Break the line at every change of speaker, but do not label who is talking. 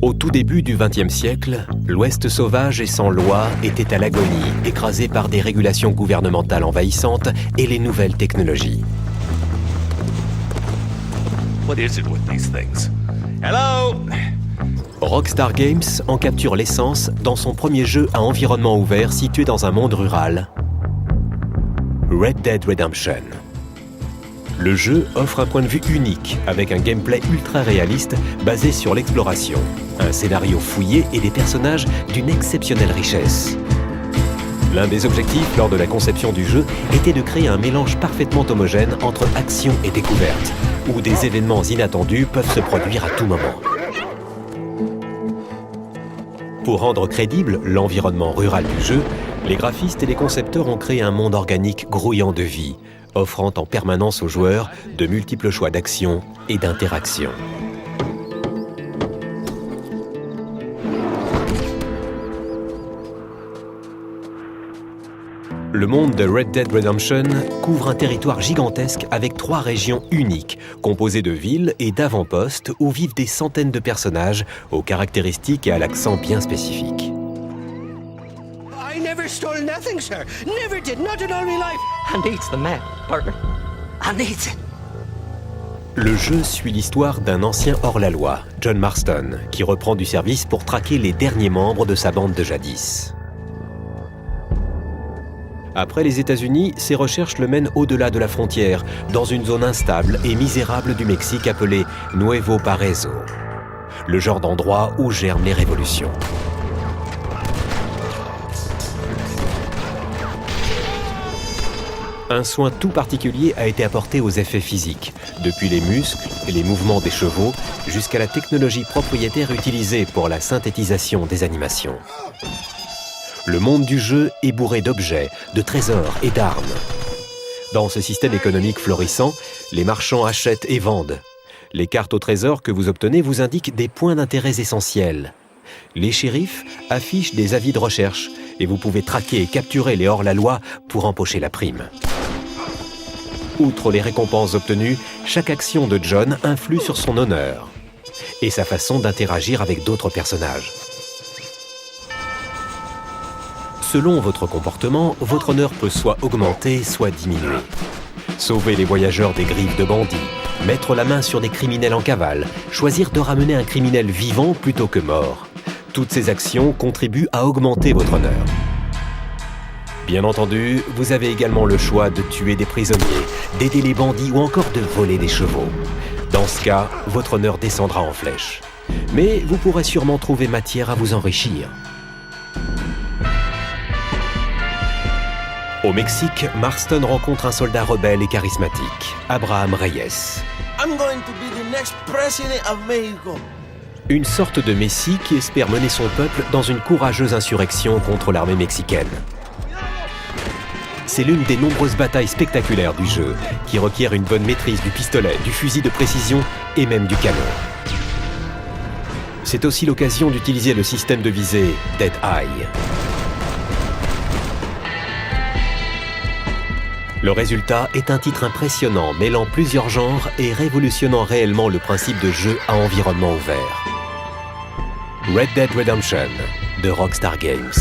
Au tout début du XXe siècle, l'Ouest sauvage et sans loi était à l'agonie, écrasé par des régulations gouvernementales envahissantes et les nouvelles technologies.
What is it with these things? Hello?
Rockstar Games en capture l'essence dans son premier jeu à environnement ouvert situé dans un monde rural, Red Dead Redemption. Le jeu offre un point de vue unique, avec un gameplay ultra réaliste basé sur l'exploration, un scénario fouillé et des personnages d'une exceptionnelle richesse. L'un des objectifs lors de la conception du jeu était de créer un mélange parfaitement homogène entre action et découverte, où des événements inattendus peuvent se produire à tout moment. Pour rendre crédible l'environnement rural du jeu, les graphistes et les concepteurs ont créé un monde organique grouillant de vie, offrant en permanence aux joueurs de multiples choix d'action et d'interaction. Le monde de Red Dead Redemption couvre un territoire gigantesque avec 3 régions uniques, composées de villes et d'avant-postes où vivent des centaines de personnages aux caractéristiques et à l'accent bien spécifiques.
I never stole nothing, sir. Never did, not in all my life.
I needs the map, partner. I needs it.
Le jeu suit l'histoire d'un ancien hors-la-loi, John Marston, qui reprend du service pour traquer les derniers membres de sa bande de jadis. Après les États-Unis, ses recherches le mènent au-delà de la frontière, dans une zone instable et misérable du Mexique appelée Nuevo Paraíso, le genre d'endroit où germent les révolutions. Un soin tout particulier a été apporté aux effets physiques, depuis les muscles et les mouvements des chevaux jusqu'à la technologie propriétaire utilisée pour la synthétisation des animations. Le monde du jeu est bourré d'objets, de trésors et d'armes. Dans ce système économique florissant, les marchands achètent et vendent. Les cartes au trésor que vous obtenez vous indiquent des points d'intérêt essentiels. Les shérifs affichent des avis de recherche et vous pouvez traquer et capturer les hors-la-loi pour empocher la prime. Outre les récompenses obtenues, chaque action de John influe sur son honneur et sa façon d'interagir avec d'autres personnages. Selon votre comportement, votre honneur peut soit augmenter, soit diminuer. Sauver les voyageurs des griffes de bandits, mettre la main sur des criminels en cavale, choisir de ramener un criminel vivant plutôt que mort. Toutes ces actions contribuent à augmenter votre honneur. Bien entendu, vous avez également le choix de tuer des prisonniers, d'aider les bandits ou encore de voler des chevaux. Dans ce cas, votre honneur descendra en flèche. Mais vous pourrez sûrement trouver matière à vous enrichir. Au Mexique, Marston rencontre un soldat rebelle et charismatique, Abraham Reyes.
I'm going to be the next president of Mexico.
Une sorte de messie qui espère mener son peuple dans une courageuse insurrection contre l'armée mexicaine. C'est l'une des nombreuses batailles spectaculaires du jeu, qui requiert une bonne maîtrise du pistolet, du fusil de précision et même du canon. C'est aussi l'occasion d'utiliser le système de visée Dead Eye. Le résultat est un titre impressionnant, mêlant plusieurs genres et révolutionnant réellement le principe de jeu à environnement ouvert. Red Dead Redemption de Rockstar Games.